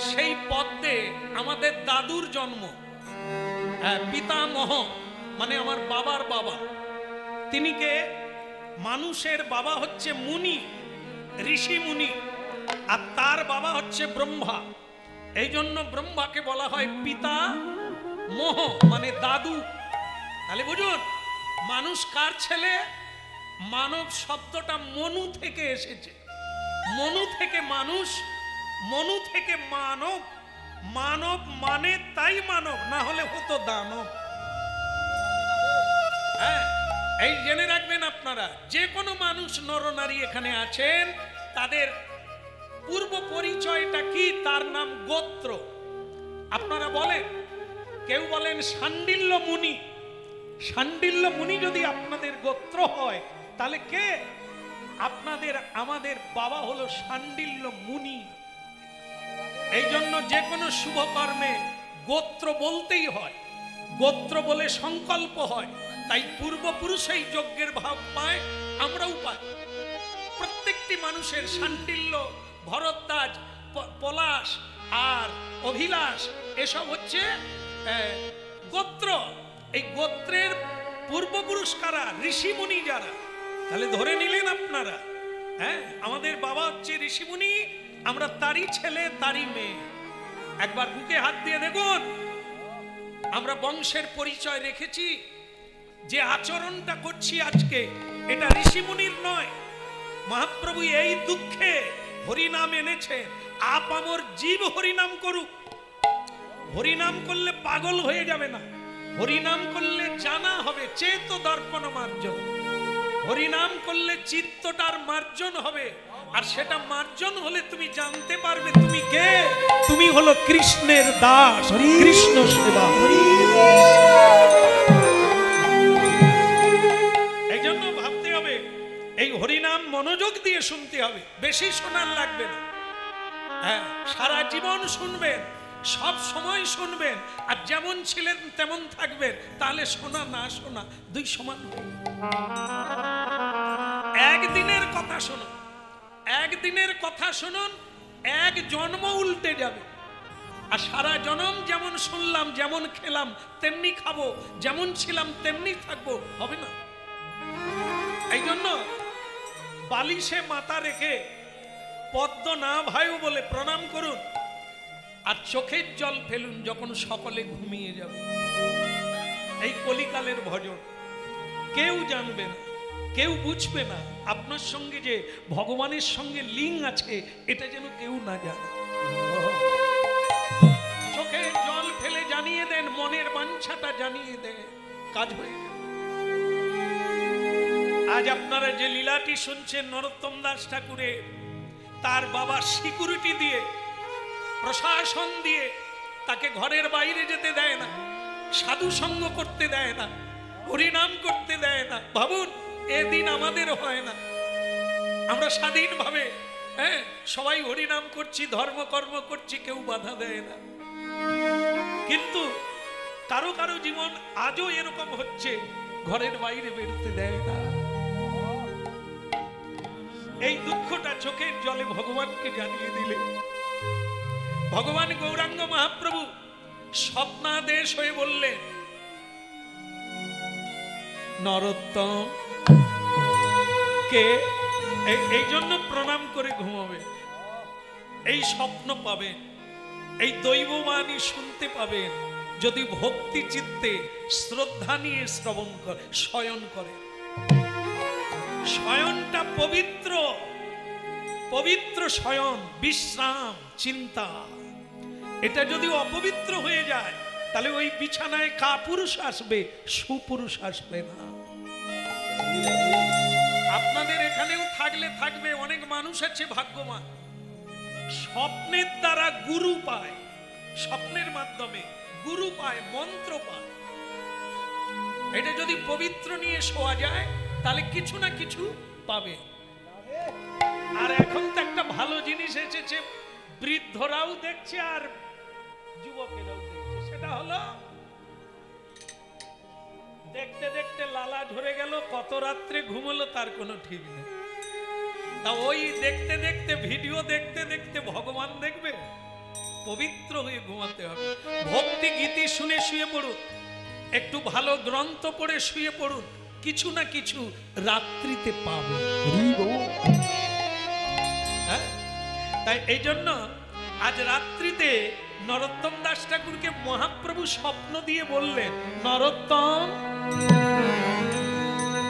সেই পদ্মে আমাদের দাদুর জন্ম। পিতামহ মানে আমার বাবার বাবা, তিনি কে? মানুষের বাবা হচ্ছে মুনি, ঋষি মুনি, আর তার বাবা হচ্ছে ব্রহ্মা। এই জন্য ব্রহ্মাকে বলা হয় পিতা মোহ মানে দাদু। তাহলে বুঝুন মানুষ কার ছেলে? মানব শব্দটা মনু থেকে এসেছে। মনু থেকে মানুষ, মনু থেকে মানব, মানব মানে তাই মানব, না হলে হতো দানব। হ্যাঁ, এই জেনে রাখবেন আপনারা, যে কোনো মানুষ নরনারী এখানে আছেন তাদের পূর্ব পরিচয়টা কি? তার নাম গোত্র। আপনারা বলেন, কেউ বলেন শাণ্ডিল্য মুনি। শাণ্ডিল্য মুনি যদি আপনাদের গোত্র হয় তাহলে কে? আপনাদের আমাদের বাবা হলো শাণ্ডিল্য মুনি। এই জন্য যে কোনো শুভ কর্মে গোত্র বলতেই হয়, গোত্র বলে সংকল্প হয়। তাই পূর্বপুরুষ এই যজ্ঞের ভাব পায়, আমরাও পাই। প্রত্যেকটি মানুষের শাণ্ডিল্য, ভরদ্বাজ, পলাশ আর অভিলাষ এসব হচ্ছে গোত্র। এই গোত্রের পূর্বপুরুষ কারা? ঋষিমুনি যারা। তাহলে ধরে নিলেন আপনারা, হ্যাঁ আমাদের বাবা হচ্ছে ঋষিমুনি, আমরা তারই ছেলে তারই মেয়ে। একবার বুকে হাত দিয়ে দেখুন, আমরা বংশের পরিচয় রেখেছি। যে আচরণটা করছি আজকে এটা ঋষিমুনির নয়। মহাপ্রভু এই দুঃখে হরিনাম এনেছে, আপামর জীব হরিনাম করুক। হরিনাম করলে পাগল হয়ে যাবে না, হরিনাম করলে জানা হবে, চেত দর্পণ মার্জন। হরিনাম করলে চিত্তটার মার্জন হবে, আর সেটা মার্জন হলে তুমি জানতে পারবে তুমি কে। তুমি হলো কৃষ্ণের দাস, কৃষ্ণ সেবা। এই জন্য ভাবতে হবে, এই হরিনাম মনোযোগ দিয়ে শুনতে হবে, বেশি শোনার লাগবে না। হ্যাঁ, সারা জীবন শুনবেন, সব সময় শুনবেন, আর যেমন ছিলেন তেমন থাকবেন। তাহলে শোনা না শোনা দুই সমান। একদিনের কথা শুনুন, একদিনের কথা শুনুন, এক জন্ম উল্টে যাবে। আর সারা জন্ম যেমন শুনলাম, যেমন খেলাম তেমনি খাবো, যেমন ছিলাম তেমনি থাকবো, হবে না। এই জন্য বালিশে মাথা রেখে পদ্মনাভায় বলে প্রণাম করুন, আর চোখের জল ফেলুন যখন সকলে ঘুমিয়ে যাবে। এই কলিকালের ভজন কেউ জানবে না। কেউ বুঝবে না আপনার সঙ্গে যে ভগবানের সঙ্গে লিঙ্ক আছে, এটা যেন কেউ না জানে। চোখে জল ফেলে জানিয়ে দেন, মনের বাঞ্ছাটা জানিয়ে দেন, কাজ হয়ে গেল। আজ আপনারা যে লীলাটি শুনছেন নরোত্তম দাস ঠাকুরের, তার বাবা সিকিউরিটি দিয়ে, প্রশাসন দিয়ে তাকে ঘরের বাইরে যেতে দেয় না, সাধু সঙ্গ করতে দেয় না, হরিনাম করতে দেয় না। ভাবুন, এদিন আমাদের হয় না, আমরা স্বাধীনভাবে সবাই হরিনাম করছি, ধর্মকর্ম করছি, কেউ বাধা দেয় না। কিন্তু কারো কারো জীবন আজও এরকম হচ্ছে, ঘরের বাইরে বেরোতে দেয় না। এই দুঃখটা চোখের জলে ভগবানকে জানিয়ে দিলে ভগবান গৌরাঙ্গ মহাপ্রভু স্বপ্নাদেশ হয়ে বললেন, নরোত্তম কে এই জন্য প্রণাম করে ঘুমাবে, এই স্বপ্ন পাবেন, এই দৈববাণী শুনতে পাবেন যদি ভক্তি চিত্তে শ্রদ্ধা নিয়ে শ্রবণ করে, শয়ন করে। শয়নটা পবিত্র, পবিত্র শয়ন, বিশ্রাম, চিন্তা। এটা যদি অপবিত্র হয়ে যায়, তাহলে ওই বিছানায় কাপুরুষ আসবে, সুপুরুষ আসবে না। আপনাদের এখানেও থাকলে থাকবে, অনেক মানুষ আছে ভাগ্যবান, স্বপ্নের দ্বারা গুরু পায়, স্বপ্নের মাধ্যমে গুরু পায়, মন্ত্র পায়। এটা যদি পবিত্র নিয়ে শোয়া যায়, তাহলে কিছু না কিছু পাবে। আর এখন তো একটা ভালো জিনিস এসেছে, বৃদ্ধরাও দেখছে আর যুবকেরাও দেখছে। সেটা হলো দেখতে দেখতে লালা ঝরে গেল, কত রাত্রে ঘুমলো তার কোনো ঠিক নেই। তা ওই দেখতে দেখতে, ভিডিও দেখতে দেখতে ভগবান দেখবে? পবিত্র হয়ে ঘুমাতে হবে। ভক্তি গীতি শুনে শুয়ে পড়ুন, একটু ভালো গ্রন্থ পড়ে শুয়ে পড়ুন, কিছু না কিছু রাত্রিতে পাবে। তাই এই জন্য আজ রাত্রিতে নরোত্তম দাস ঠাকুরকে মহাপ্রভু স্বপ্ন দিয়ে বললেন, নরোত্তম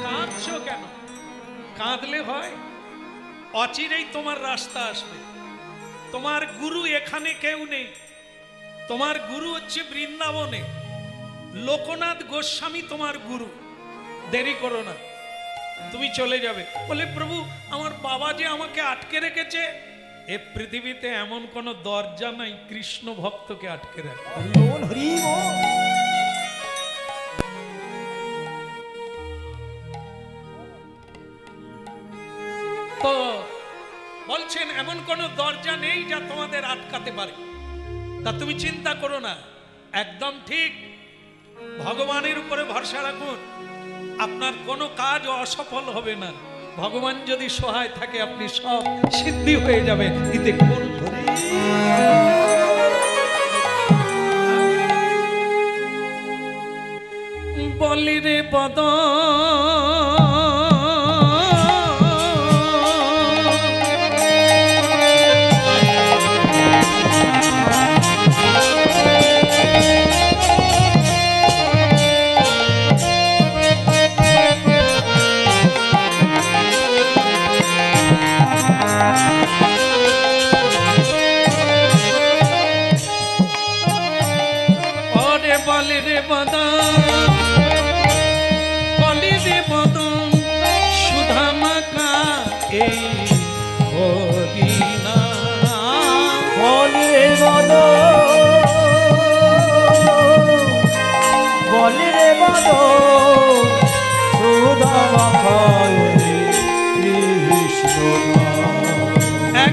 কাঁদছো কেন? কাঁদলে হয়? অচিরেই তোমার রাস্তা আসবে। তোমার গুরু এখানে কেউ নেই, তোমার গুরু হচ্ছে বৃন্দাবনে। লোকনাথ গোস্বামী তোমার গুরু। দেরি করো না, তুমি চলে যাবে। বলে, প্রভু আমার বাবা যে আমাকে আটকে রেখেছে। এ পৃথিবীতে এমন কোন দরজা নাই কৃষ্ণ ভক্তকে আটকে রাখে। তো বলছেন এমন কোন দরজা নেই যা তোমাদের আটকাতে পারে। তা তুমি চিন্তা করো না, একদম ঠিক। ভগবানের উপরে ভরসা রাখুন, আপনার কোনো কাজ অসফল হবে না। ভগবান যদি সহায় থাকে, আপনি সব সিদ্ধি হয়ে যাবে। এতে কোন বলি রে বদ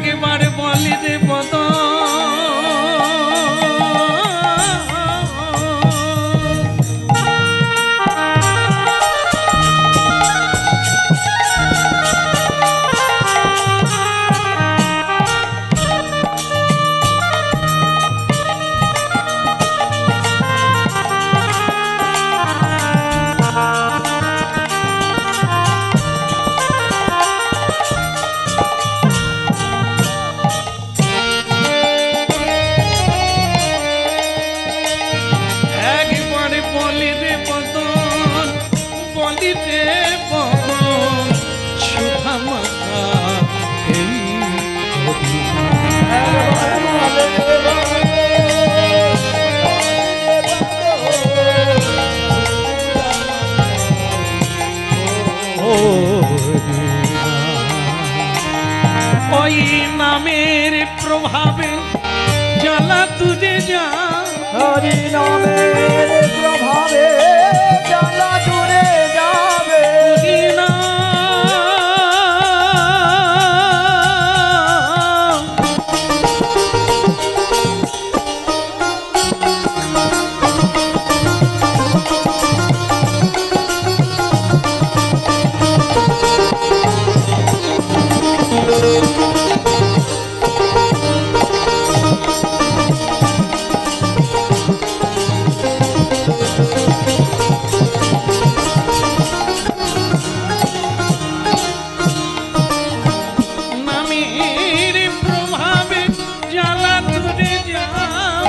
একবার বলি রে বদ ওই নামের প্রভাবে জ্বালা তুজে যা হরি নামের প্রভাবে জ্বালা দূরে যাবে না নামের প্রভাবে জ্বালা তুজে যা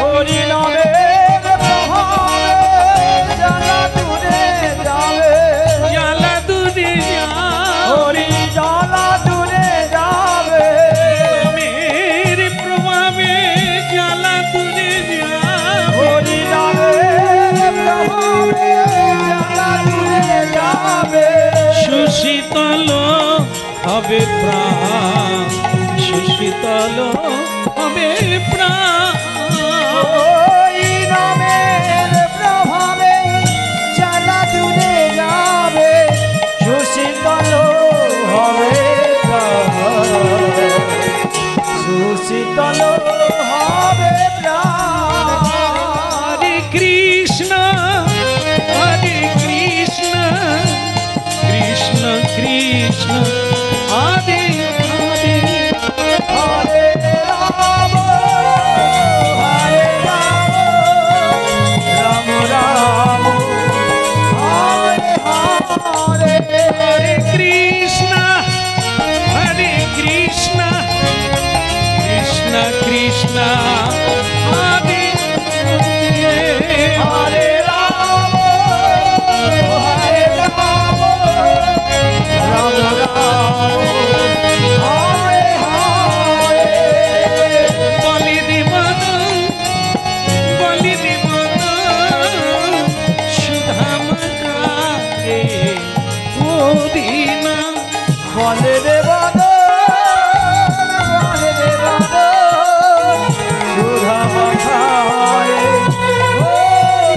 হরি নামের প্রভাবে জ্বালা দূরে যাবে জ্বালা তুজে যা হরি জ্বালা দূরে যাবে নামের প্রভাবে জ্বালা তুজে যা হরি নামের প্রভাবে জ্বালা দূরে যাবে সুশীতল হবে প্রাণ, সুশীতল হবে প্রাণ। ওই নামের প্রভাবে জ্বালা দূরে যাবে সুশীতল হবে প্রাণ, সুশীতল হবে প্রাণ। হরে কৃষ্ণ কৃষ্ণ কৃষ্ণ হরে হরে হরে রাম রাম রাম হরে হরে হরে কৃষ্ণ কৃষ্ণ কৃষ্ণ হরে হরে হরে রাম রাম রাম হরে হরে বলি দিবন সুধামকে দিনা বলে দেবদ বলে দেবদ সুধা মাথায় ও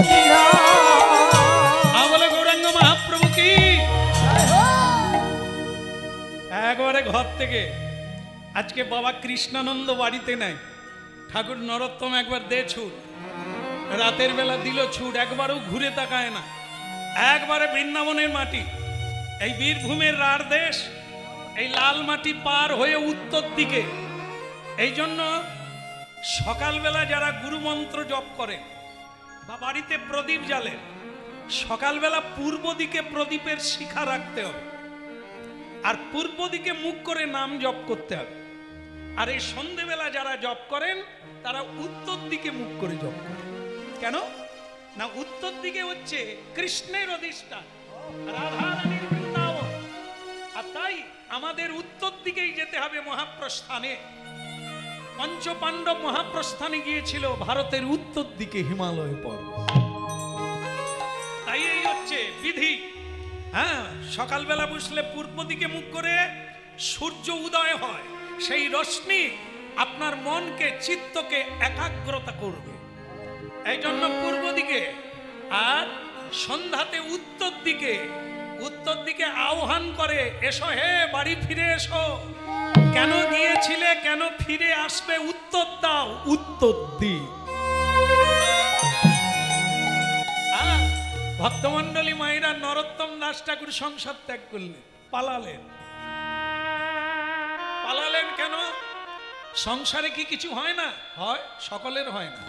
দিনা আমলে গৌরাঙ্গ মহাপ্রভু কি একবারে ঘর থেকে আজকে বাবা কৃষ্ণানন্দ বাড়িতে নাই, ঠাকুর নরোত্তম একবার দে ছুট, রাতের বেলা দিল ছুট, একবারও ঘুরে তাকায় না, একবারে বৃন্দাবনের মাটি, এই বীরভূমের রাঢ় দেশ, এই লাল মাটি পার হয়ে উত্তর দিকে। এই জন্য সকালবেলা যারা গুরুমন্ত্র জপ করে বা বাড়িতে প্রদীপ জ্বালে, সকালবেলা পূর্ব দিকে প্রদীপের শিখা রাখতে হবে, আর পূর্ব দিকে মুখ করে নাম জপ করতে হবে। আর এই সন্ধেবেলা যারা জপ করেন তারা উত্তর দিকে মুখ করে জপ করেন। কেন না, উত্তর দিকে হচ্ছে কৃষ্ণের অধিষ্ঠান, রাধা রানীর বৃন্দাবন, আর তাই আমাদের উত্তর দিকেই যেতে হবে মহাপ্রস্থানে। পঞ্চপাণ্ডব মহাপ্রস্থানে গিয়েছিল ভারতের উত্তর দিকে হিমালয় পর্বত, তাই এই হচ্ছে বিধি। হ্যাঁ, সকালবেলা বসলে পূর্ব দিকে মুখ করে সূর্য উদয় হয়, সেই রশ্মি আপনার মনকে চিত্তকে একাগ্রতা করবে, এই জন্য পূর্ব দিকে। আর সন্ধ্যাতে উত্তর দিকে, উত্তর দিকে আহ্বান করে, এসো হে বাড়ি ফিরে এসো, কেন গিয়েছিলে, কেন ফিরে আসবে, উত্তর দাও, উত্তর দিক। ভক্তমন্ডলী মায়েরা নরোত্তম দাস ঠাকুর সংসার ত্যাগ করলেন, পালালেন। পালালেন কেন? সংসারে কি কিছু হয় না? হয়, সকলের হয় না।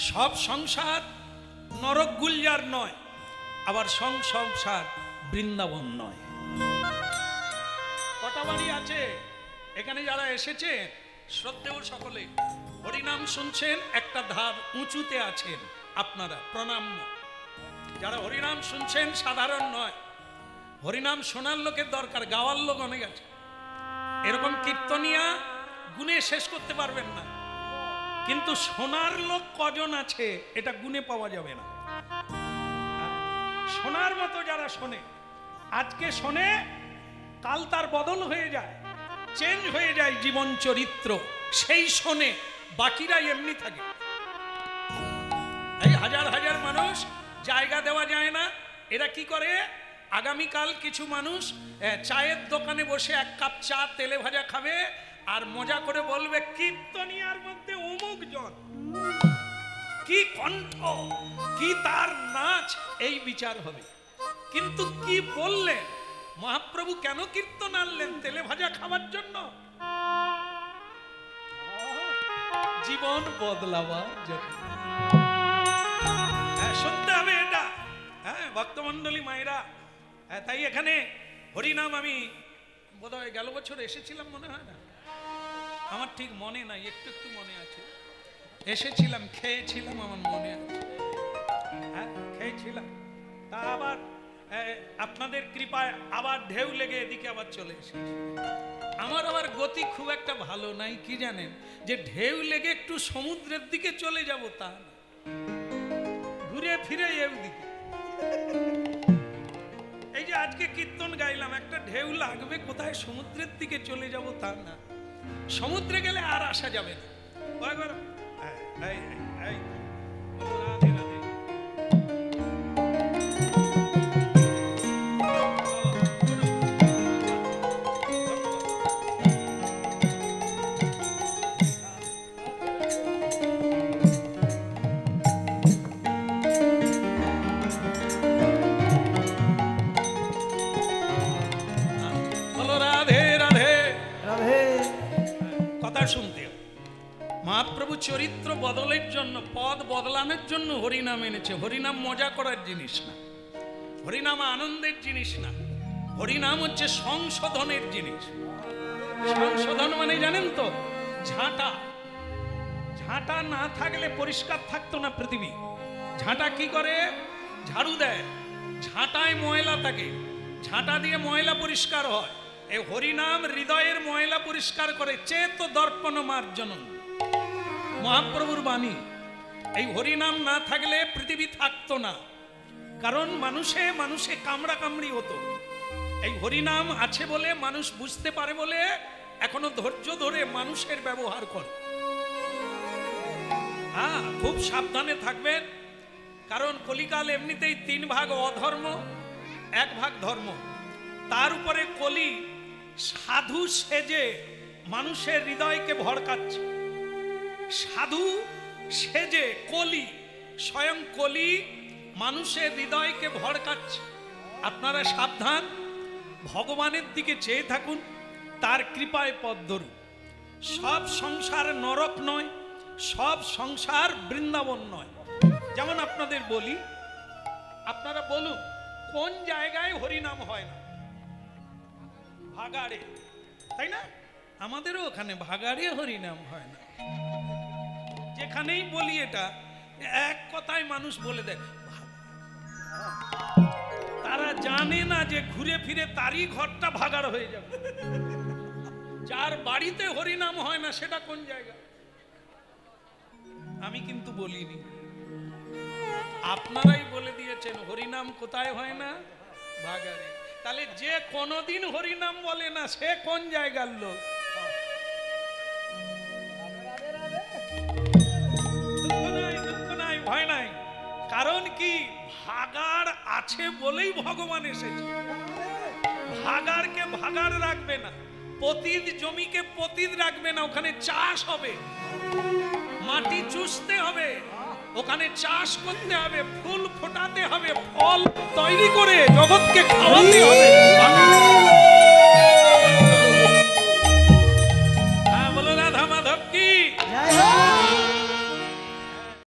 সব সংসার নরক গুলজার নয়, আবার সংসার বৃন্দাবন নয়। কটা বাড়ি আছে এখানে যারা এসেছে শ্রদ্ধেয় সকলে, হরিনাম শুনছেন, একটা ধাপ উঁচুতে আছেন আপনারা, প্রণাম্য। যারা হরিনাম শুনছেন সাধারণ নয়, হরিনাম শোনার লোকের দরকার, গাওয়ার লোক অনেক আছে। এরকম কীর্তনিয়া গুণে শেষ করতে পারবেন না, কিন্তু শোনার লোক কজন আছে এটা গুণে পাওয়া যাবে না। শোনার মতো যারা শোনে, আজকে শোনে, কাল তার বদল হয়ে যায়, চেঞ্জ হয়ে যায় জীবন চরিত্র, সেই শোনে, বাকিরা এমনি থাকে। এই হাজার হাজার মানুষ, জায়গা দেওয়া যায় না, এরা কি করে, আগামীকাল কিছু মানুষ চায়ের দোকানে বসে এক কাপ চা তেলে ভাজা খাবে আর মজা করে বলবে কীর্তনিয়ার মধ্যে অমুক জন, কি কণ্ঠ, কি তার নাচ, এই বিচার হবে। কিন্তু কি বললেন মহাপ্রভু, কেন কীর্তন আনলেন? তেলে ভাজা খাবার জন্য? জীবন বদলাবার জন্য। শুনতে হবে এটা। হ্যাঁ, ভক্তমন্ডলী মায়েরা, তাই এখানে হরিনাম আমি বোধহয় গেল বছর এসেছিলাম, মনে হয় না, আমার ঠিক মনে নাই, একটু একটু মনে আছে। এসেছিলাম, খেয়েছিলাম, আমার মনে আছে। হ্যাঁ, খেয়েছিলাম। তা আবার আপনাদের কৃপায় আবার ঢেউ লেগে এদিকে আবার চলে এসেছি। আমার আবার গতি খুব একটা ভালো নাই, কি জানেন, যে ঢেউ লেগে একটু সমুদ্রের দিকে চলে যাব তা না, ঘুরে ফিরে এর দিকে। এই যে আজকে কীর্তন গাইলাম, একটা ঢেউ লাগবে কোথায়, সমুদ্রের দিকে চলে যাব তা না। সমুদ্রে গেলে আর আসা যাবে না। রাধে রাধে। শুনতে মহাপ্রভু চরিত্র বদলের জন্য, পদ বদলানোর জন্য হরিনাম এনেছে। হরিনাম মজা করার জিনিস না, হরিনাম আনন্দের জিনিস না, হরিনাম হচ্ছে সংশোধনের জিনিস। সংশোধন মানে জানেন তো, ঝাঁটা, ঝাঁটা না থাকলে পরিষ্কার থাকতো না পৃথিবী। ঝাঁটা কি করে, ঝাড়ু দেয়, ঝাঁটায় ময়লা থাকে, ঝাঁটা দিয়ে ময়লা পরিষ্কার হয়। এই হরিনাম হৃদয়ের ময়লা পরিষ্কার করে। চেত দর্পণ মার্জনম, মহাপ্রভুর বাণী। এই হরিনাম না থাকলে পৃথিবী থাকতো না, কারণ মানুষে মানুষে কামড়া কামড়ি হতো। এই হরিনাম আছে বলে, মানুষ বুঝতে পারে বলে এখনো ধৈর্য ধরে মানুষের ব্যবহার করে। হ্যাঁ, খুব সাবধানে থাকবেন, কারণ কলিকাল এমনিতেই 3 ভাগ অধর্ম, 1 ভাগ ধর্ম। তার উপরে কলি সাধু সেজে মানুষের হৃদয়কে ভড়কাচ্ছে। সাধু সেজে কলি, স্বয়ং কলি মানুষের হৃদয়কে ভড়কাচ্ছে। আপনারা সাবধান, ভগবানের দিকে চেয়ে থাকুন, তার কৃপায় পথ ধরুন। সব সংসার নরক নয়, সব সংসার বৃন্দাবন নয়। যেমন আপনাদের বলি, আপনারা বলুন কোন জায়গায় হরিনাম হয় না? ভাগাড়ে, তাই না? আমাদেরও ওখানে ভাগাড়ে হরিনাম হয় না। যেখানেই বলি এটা এক কথায় মানুষ বলে দেয়। তারা জানে না যে ঘুরে ফিরে তারই ঘরটা ভাগাড় হয়ে যাবে। যার বাড়িতে হরিনাম হয় না সেটা কোন জায়গা? আমি কিন্তু বলিনি, আপনারাই বলে দিয়েছেন হরিনাম কোথায় হয় না? ভাগাড়ে। তাহলে যে কোনদিন হরিনাম বলে না সে কোন জায়গার লোক? দুঃখ নাই, ভয় নাই। কারণ কি, ভাগাড় আছে বলেই ভগবান এসেছে। ভাগাড়কে ভাগাড় রাখবে না, পতিত জমিকে পতিত রাখবে না। ওখানে চাষ হবে, মাটি চুষতে হবে, ওখানে চাষ করতে হবে, ফুল ফোটাতে হবে, ফল তৈরি করে জগৎকে খাওয়াতে হবে।